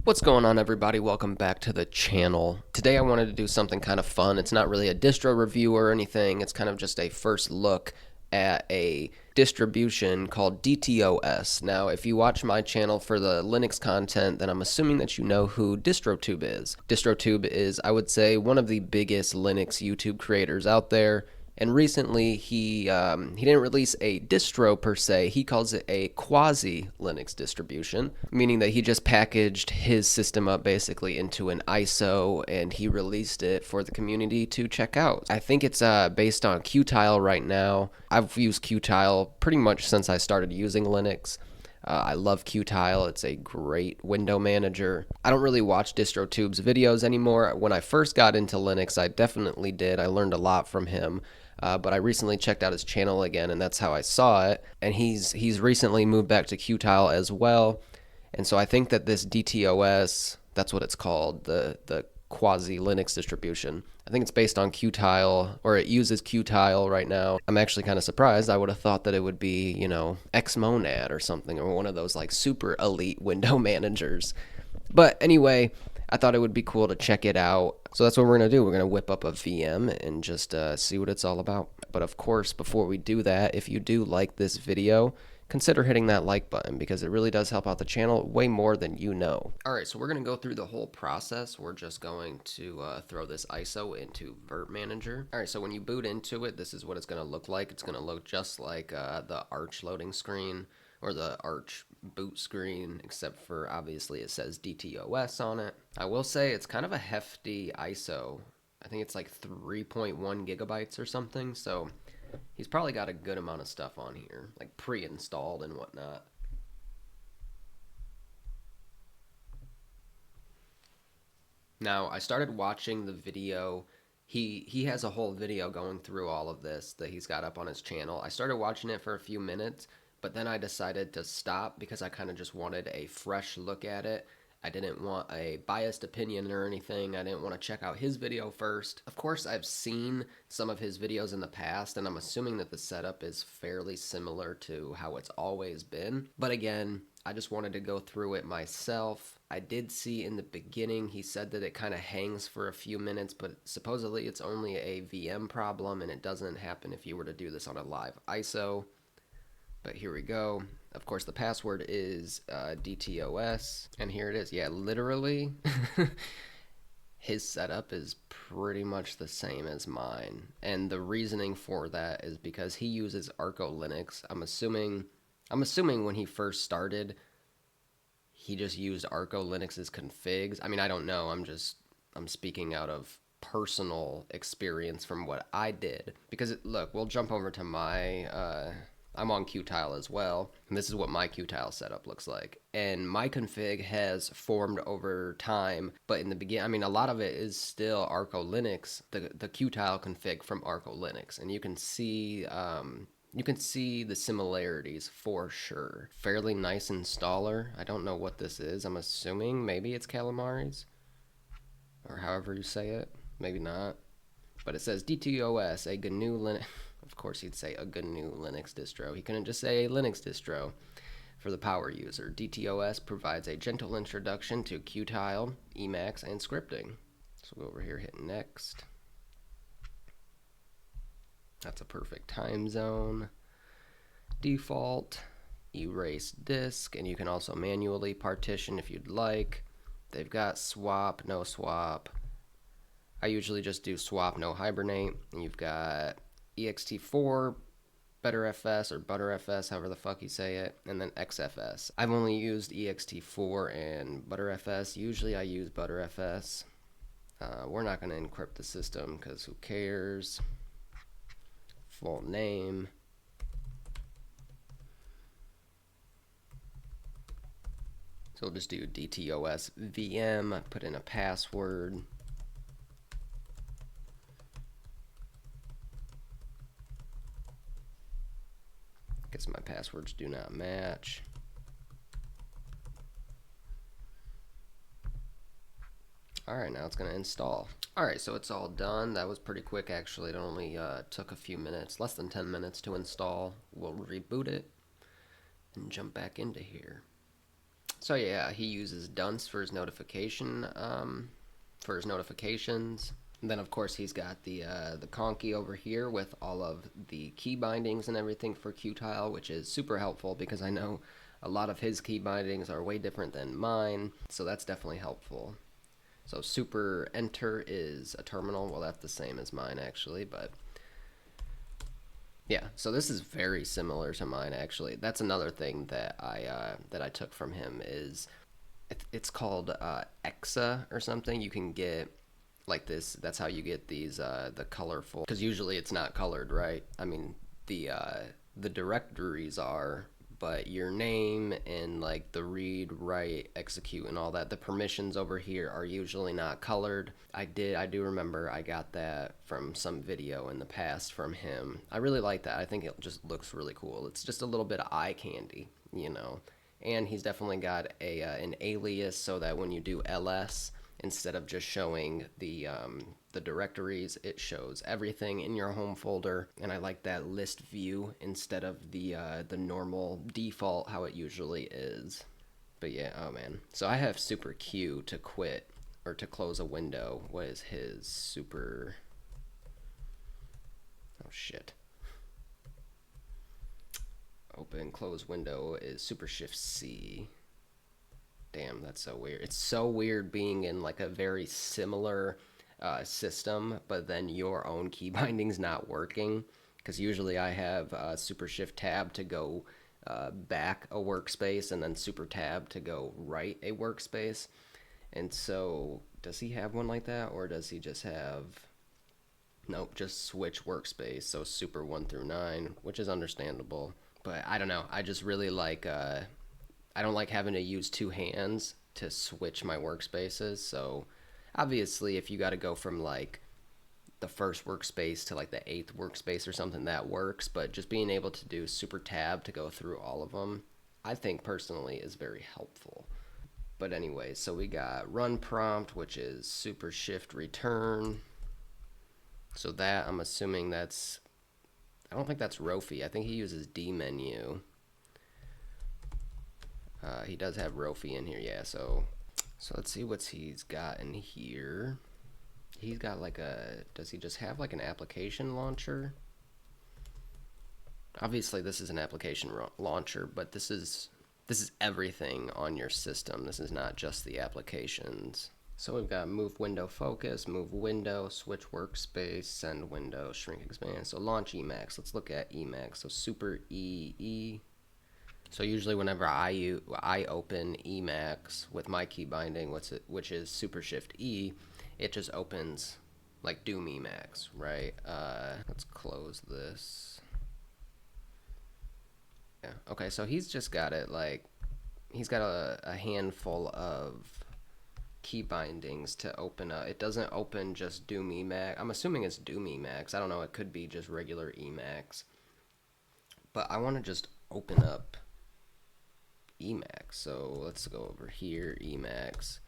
What's going on, everybody? Welcome back to the channel. Today I wanted to do something kind of fun. It's not really a distro review or anything. It's kind of just a first look at a distribution called DTOS. Now, if you watch my channel for the Linux content, then I'm assuming that you know who DistroTube is. DistroTube is, I would say, one of the biggest Linux YouTube creators out there. And recently, he didn't release a distro per se. He calls it a quasi-Linux distribution, meaning that he just packaged his system up basically into an ISO, and he released it for the community to check out. I think it's based on Qtile right now. I've used Qtile pretty much since I started using Linux. I love Qtile. It's a great window manager. I don't really watch DistroTube's videos anymore. When I first got into Linux, I definitely did. I learned a lot from him. But I recently checked out his channel again, and that's how I saw it. And he's recently moved back to Qtile as well. And so I think that this DTOS, that's what it's called, the quasi-Linux distribution. I think it's based on Qtile, or it uses Qtile right now. I'm actually kind of surprised. I would have thought that it would be, you know, Xmonad or something, or one of those like super elite window managers. But anyway, I thought it would be cool to check it out. So that's what we're going to do. We're going to whip up a VM and just see what it's all about. But of course, before we do that, if you do like this video, consider hitting that like button because it really does help out the channel way more than you know. All right, so we're going to go through the whole process. We're just going to throw this ISO into Virt Manager. All right, so when you boot into it, this is what it's going to look like. It's going to look just like the Arch loading screen or the Arch boot screen, except for obviously it says DTOS on it. I will say it's kind of a hefty ISO. I think it's like 3.1 gigabytes or something, so he's probably got a good amount of stuff on here, like pre-installed and whatnot. Now, I started watching the video. He has a whole video going through all of this that he's got up on his channel. I started watching it for a few minutes, but then I decided to stop because I kind of just wanted a fresh look at it. I didn't want a biased opinion or anything. I didn't want to check out his video first. Of course, I've seen some of his videos in the past, and I'm assuming that the setup is fairly similar to how it's always been. But again, I just wanted to go through it myself. I did see in the beginning, he said that it kind of hangs for a few minutes, but supposedly it's only a VM problem, and it doesn't happen if you were to do this on a live ISO. But here we go. Of course, the password is DTOS, and here it is. Yeah, literally, his setup is pretty much the same as mine. And the reasoning for that is because he uses Arco Linux. I'm assuming when he first started, he just used Arco Linux's configs. I mean, I don't know. I'm speaking out of personal experience from what I did. Because, look, we'll jump over to my... I'm on Qtile as well, and this is what my Qtile setup looks like. And my config has formed over time, but in the beginning, I mean, a lot of it is still Arco Linux, the Qtile config from Arco Linux, and you can see the similarities for sure. Fairly nice installer. I don't know what this is. I'm assuming maybe it's Calamari's, or however you say it. Maybe not. But it says DTOS, a GNU Linux. Of course, he'd say a GNU Linux distro. He couldn't just say a Linux distro for the power user. DTOS provides a gentle introduction to Qtile, Emacs, and scripting. So we'll go over here, hit next. That's a perfect time zone. Default, erase disk, and you can also manually partition if you'd like. They've got swap, no swap. I usually just do swap, no hibernate. And you've got ext4, ButterFS or ButterFS, however the fuck you say it, and then XFS. I've only used ext4 and ButterFS. Usually I use ButterFS. We're not going to encrypt the system because who cares? Full name. So we'll just do DTOS VM, put in a password. Guess my passwords do not match. Alright, now it's going to install. Alright, so it's all done. That was pretty quick actually. It only took a few minutes, less than 10 minutes to install. We'll reboot it and jump back into here. So yeah, he uses dunce for his notifications. And then of course he's got the conky over here with all of the key bindings and everything for Qtile, which is super helpful because I know a lot of his key bindings are way different than mine, so that's definitely helpful. So super enter is a terminal. Well, that's the same as mine actually, but yeah. So this is very similar to mine actually. That's another thing that I took from him is it's called Exa or something. You can get like this. That's how you get these the colorful, because usually it's not colored, right? I mean the directories are, but your name and like the read, write, execute, and all that, the permissions over here are usually not colored. I do remember I got that from some video in the past from him. I really like that. I think it just looks really cool. It's just a little bit of eye candy, you know. And he's definitely got an alias so that when you do ls, instead of just showing the directories, it shows everything in your home folder. And I like that list view instead of the normal default how it usually is. But yeah, oh man. So I have super Q to quit or to close a window. What is his super? Oh shit. Open close window is super shift C. Damn, that's so weird. It's so weird being in like a very similar system, but then your own key binding's not working. Because usually I have super shift tab to go back a workspace and then super tab to go right a workspace. And so, does he have one like that, or does he just have? Nope, just switch workspace. So super 1 through 9, which is understandable. But I don't know. I just really like. I don't like having to use two hands to switch my workspaces. So obviously, if you got to go from like the first workspace to like the 8th workspace or something, that works. But just being able to do super tab to go through all of them, I think personally is very helpful. But anyway, so we got run prompt, which is super shift return. So that, I'm assuming that's, I don't think that's Rofi. I think he uses D menu. He does have Rofi in here, yeah. So let's see what he's got in here. He's got like a, does he just have like an application launcher? Obviously this is an application launcher, but this is everything on your system. This is not just the applications. So we've got move window focus, move window, switch workspace, send window, shrink expand. So launch Emacs. Let's look at Emacs. So super E. So usually whenever I open Emacs with my key binding, which is super shift E, it just opens like Doom Emacs, right? Let's close this. Yeah. Okay, so he's just got it like, he's got a handful of key bindings to open up. It doesn't open just Doom Emacs. I'm assuming it's Doom Emacs. I don't know. It could be just regular Emacs. But I want to just open up Emacs. So let's go over here, Emacs.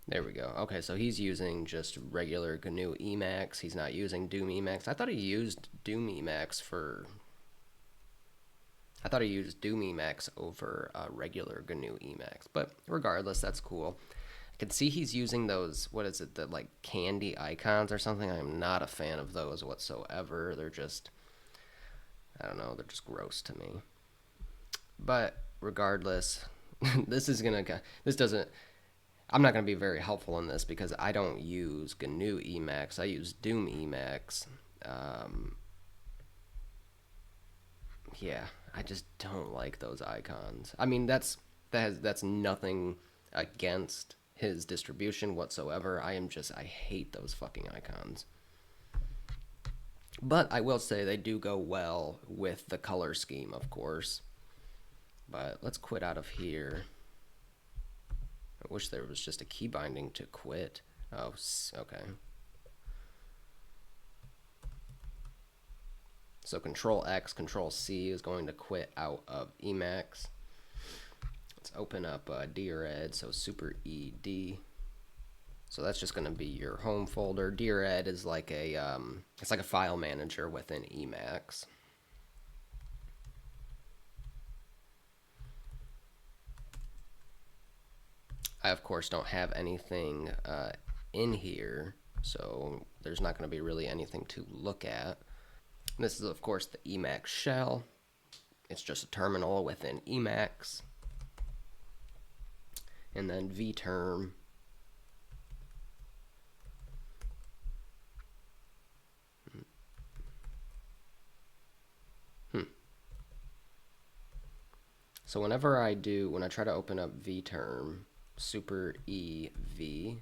There we go. Okay, so he's using just regular GNU Emacs. He's not using Doom Emacs. I thought he used Doom Emacs over regular GNU Emacs. But regardless, that's cool. I can see he's using those, what is it, the like candy icons or something. I am not a fan of those whatsoever. They're just, I don't know, they're just gross to me. But regardless, I'm not going to be very helpful in this because I don't use GNU Emacs. I use Doom Emacs. Yeah, I just don't like those icons. I mean, that's nothing against his distribution whatsoever. I hate those fucking icons. But I will say they do go well with the color scheme, of course. But let's quit out of here. I wish there was just a key binding to quit. Oh, okay. So Control X, Control C is going to quit out of Emacs. Let's open up DRED, so super ED. So that's just going to be your home folder. DRED is like it's like a file manager within Emacs. I of course don't have anything in here, so there's not going to be really anything to look at. This is of course the Emacs shell. It's just a terminal within Emacs. And then vterm. So when I try to open up vterm, super EV,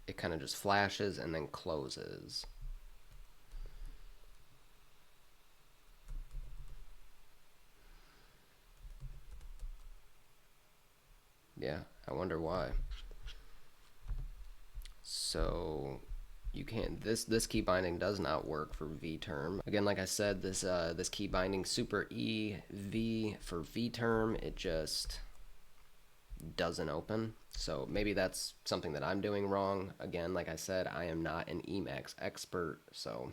it kind of just flashes and then closes. Yeah, I wonder why. So you can't, this key binding does not work for vterm. Again, like I said, this key binding super EV for vterm, it just doesn't open. So maybe that's something that I'm doing wrong. Again, like I said, I am not an Emacs expert, so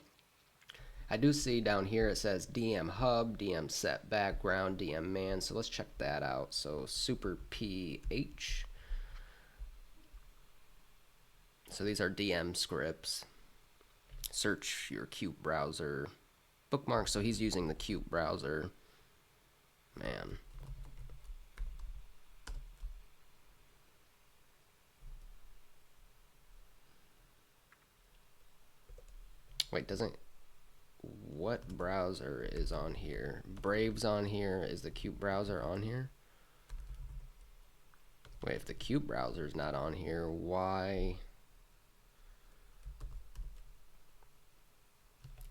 I do see down here it says DM hub, DM set background, DM man, so let's check that out. So super PH. So these are DM scripts. Search your Qt browser. Bookmarks, so he's using the Qt browser. Man. Wait, what browser is on here? Brave's on here. Is the Qt browser on here? Wait, if the Qt browser is not on here, why?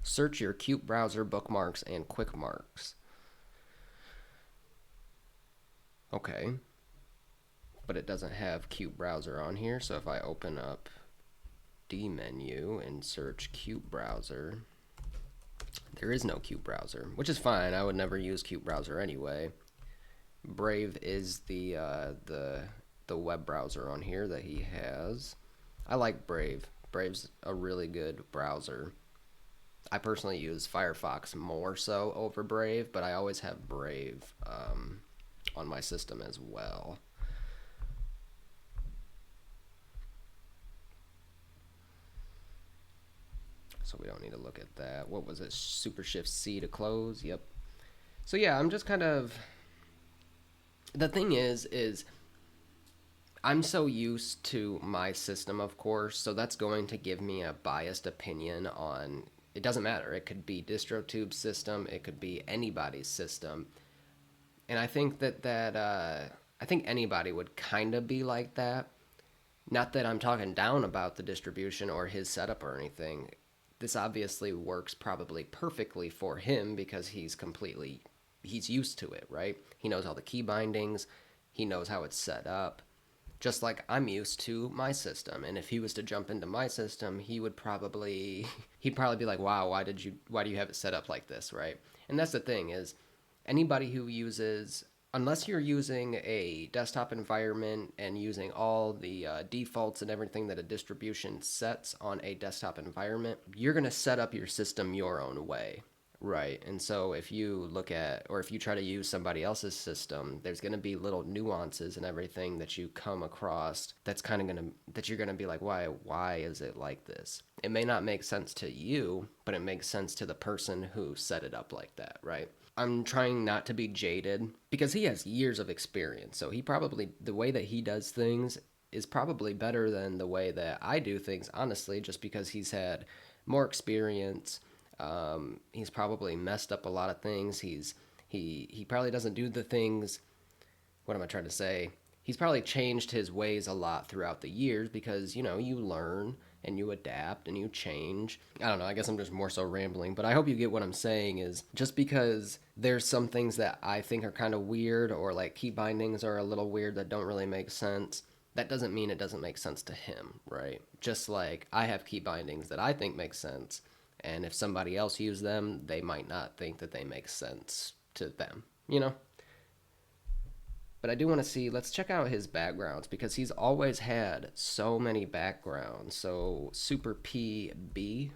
Search your Qt browser bookmarks and quick marks. Okay. But it doesn't have Qt browser on here, so if I open up D menu and search Qt browser, there is no Qt browser, which is fine. I would never use Qt browser anyway. Brave is the web browser on here that he has. I like Brave. Brave's a really good browser. I personally use Firefox more so over Brave, but I always have Brave on my system as well. So we don't need to look at that. What was it? Super Shift C to close? Yep. So yeah, I'm just kind of... The thing is I'm so used to my system, of course, so that's going to give me a biased opinion on... It doesn't matter. It could be DistroTube's system. It could be anybody's system. And I think I think anybody would kind of be like that. Not that I'm talking down about the distribution or his setup or anything. This obviously works probably perfectly for him because he's used to it, right? He knows all the key bindings. He knows how it's set up. Just like I'm used to my system. And if he was to jump into my system, he'd probably be like, wow, why do you have it set up like this, right? And that's the thing is, anybody who uses, unless you're using a desktop environment and using all the defaults and everything that a distribution sets on a desktop environment, you're going to set up your system your own way. Right. And so if you look at, or if you try to use somebody else's system, there's going to be little nuances and everything that you come across that's kind of that you're going to be like, why is it like this? It may not make sense to you, but it makes sense to the person who set it up like that, right? I'm trying not to be jaded because he has years of experience. So the way that he does things is probably better than the way that I do things, honestly, just because he's had more experience. He's probably messed up a lot of things. He probably doesn't do the things. What am I trying to say? He's probably changed his ways a lot throughout the years because, you learn and you adapt and you change. I don't know, I guess I'm just more so rambling, but I hope you get what I'm saying is just because there's some things that I think are kind of weird or like key bindings are a little weird that don't really make sense, that doesn't mean it doesn't make sense to him, right? Just like I have key bindings that I think make sense. And if somebody else used them, they might not think that they make sense to them, But I do want to see, let's check out his backgrounds because he's always had so many backgrounds. So Super PB.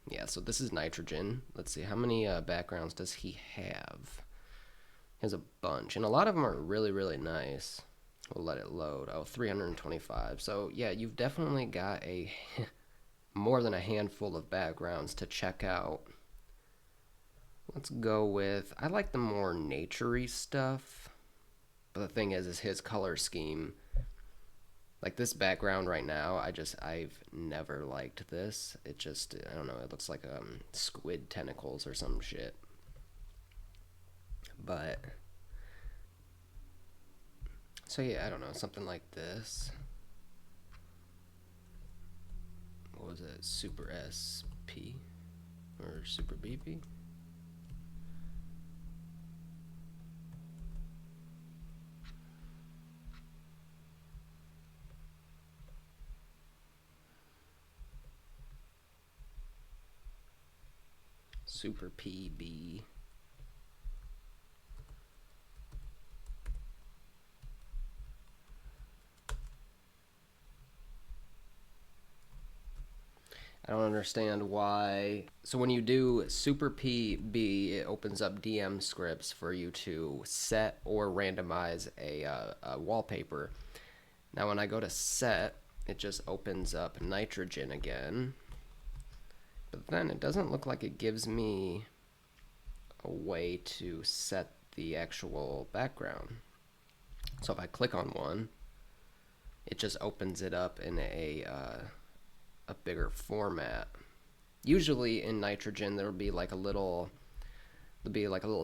Yeah, so this is nitrogen. Let's see, how many backgrounds does he have? He has a bunch, and a lot of them are really, really nice. We'll let it load. Oh, 325. So yeah, you've definitely got a more than a handful of backgrounds to check out. Let's go with, I like the more naturey stuff. But the thing is his color scheme, like this background right now, I've never liked this. It just, I don't know, it looks like squid tentacles or some shit. But so yeah, I don't know, something like this. What was it? Super SP or Super BP? Super PB. I don't understand why. So when you do Super PB, it opens up DM scripts for you to set or randomize a wallpaper. Now when I go to set, it just opens up nitrogen again. But then it doesn't look like it gives me a way to set the actual background. So if I click on one, it just opens it up in a bigger format. Usually in nitrogen there'll be like a little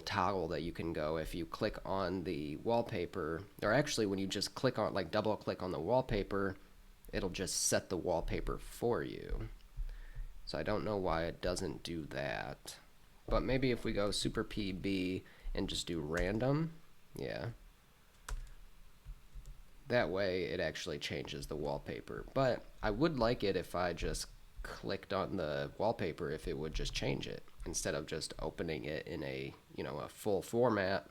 toggle that you can go if you click on the wallpaper, or actually when you just click on, like double click on the wallpaper, it'll just set the wallpaper for you. So I don't know why it doesn't do that. But maybe if we go Super PB and just do random, yeah. That way it actually changes the wallpaper. But I would like it if I just clicked on the wallpaper, if it would just change it instead of just opening it in a full format.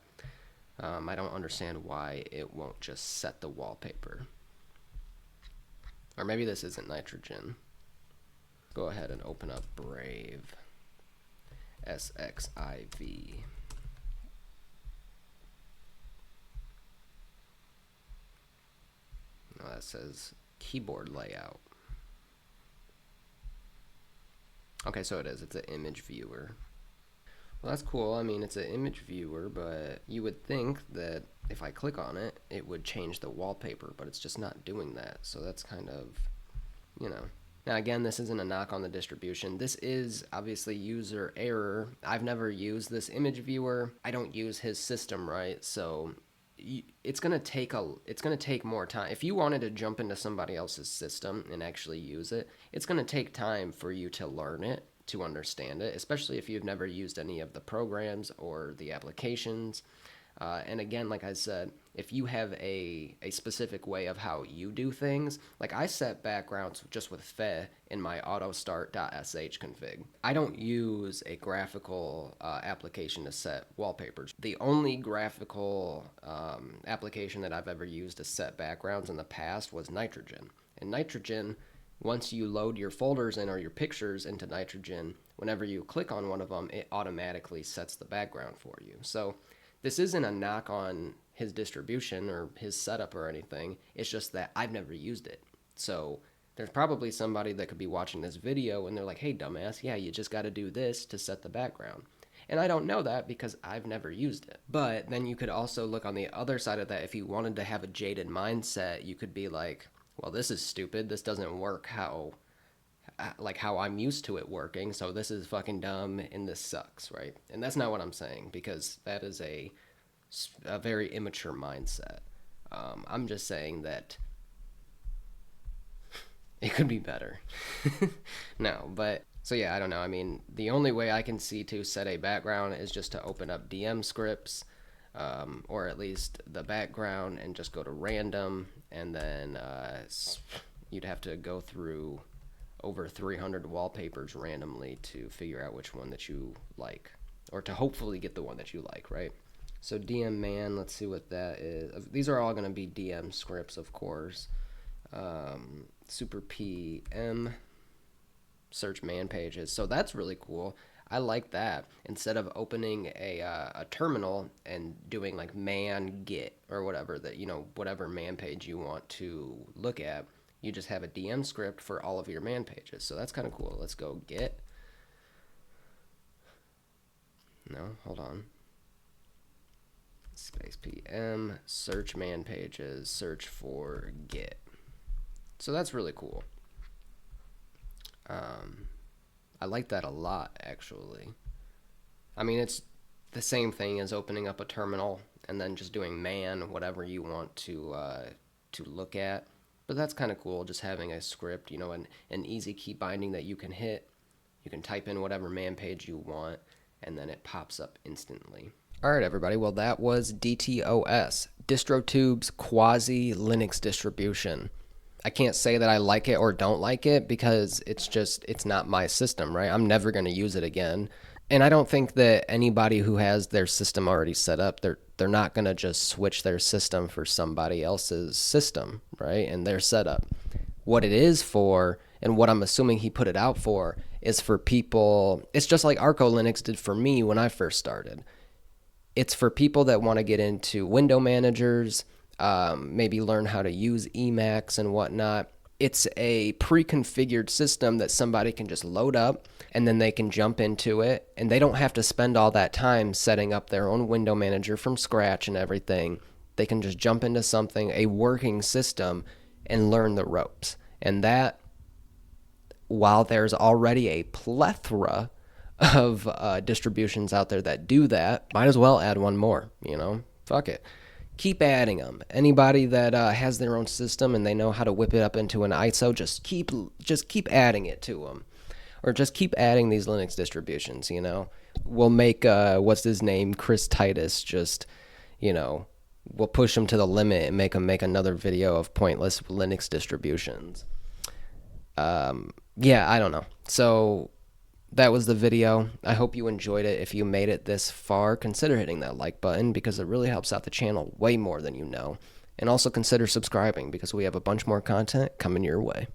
I don't understand why it won't just set the wallpaper. Or maybe this isn't nitrogen. Go ahead and open up Brave. SXIV. Oh, that says keyboard layout. Okay, so it is. It's an image viewer. Well, that's cool. I mean, it's an image viewer, but you would think that if I click on it, it would change the wallpaper, but it's just not doing that. So that's kind of, Now, again, this isn't a knock on the distribution. This is obviously user error. I've never used this image viewer. I don't use his system, right? So it's gonna take more time. If you wanted to jump into somebody else's system and actually use it, it's gonna take time for you to learn it, to understand it, especially if you've never used any of the programs or the applications. And again, like I said, if you have a specific way of how you do things, like I set backgrounds just with fe in my autostart.sh config. I don't use a graphical application to set wallpapers. The only graphical application that I've ever used to set backgrounds in the past was Nitrogen. And Nitrogen, once you load your folders in or your pictures into Nitrogen, whenever you click on one of them, it automatically sets the background for you. So this isn't a knock on his distribution or his setup or anything. It's just that I've never used it. So there's probably somebody that could be watching this video and they're like, hey, dumbass, yeah, you just got to do this to set the background. And I don't know that because I've never used it. But then you could also look on the other side of that. If you wanted to have a jaded mindset, you could be like, well, this is stupid. This doesn't work how I'm used to it working, so this is fucking dumb and this sucks, right? And that's not what I'm saying, because that is a very immature mindset. I'm just saying that it could be better. No, but so yeah, I don't know. I mean, the only way I can see to set a background is just to open up DM scripts, or at least the background, and just go to random, and then you'd have to go through over 300 wallpapers randomly to figure out which one that you like, or to hopefully get the one that you like, right? So DM man, let's see what that is. These are all going to be DM scripts, of course. Super PM. search man pages. So that's really cool. I like that. Instead of opening a terminal and doing like man get or whatever that, whatever man page you want to look at, you just have a DM script for all of your man pages. So that's kind of cool. Let's go get. No, hold on. Space PM, search man pages, search for get. So that's really cool. I like that a lot, actually. I mean, it's the same thing as opening up a terminal and then just doing man, whatever you want to look at. But that's kind of cool, just having a script, an easy key binding that you can hit. You can type in whatever man page you want, and then it pops up instantly. All right, everybody. Well, that was DTOS, DistroTube's quasi Linux distribution. I can't say that I like it or don't like it because it's not my system, right? I'm never going to use it again. And I don't think that anybody who has their system already set up, they're not going to just switch their system for somebody else's system, right? And their setup. What it is for, and what I'm assuming he put it out for, is for people. It's just like Arco Linux did for me when I first started. It's for people that want to get into window managers, maybe learn how to use Emacs and whatnot. It's a pre-configured system that somebody can just load up and then they can jump into it, and they don't have to spend all that time setting up their own window manager from scratch and everything. They can just jump into something, a working system, and learn the ropes. And that, while there's already a plethora of distributions out there that do that, might as well add one more, fuck it. Keep adding them. Anybody that has their own system and they know how to whip it up into an ISO, just keep adding it to them. Or just keep adding these Linux distributions, We'll make, what's his name, Chris Titus, we'll push him to the limit and make him make another video of pointless Linux distributions. Yeah, I don't know. So that was the video. I hope you enjoyed it. If you made it this far, consider hitting that like button because it really helps out the channel way more than you know. And also consider subscribing because we have a bunch more content coming your way.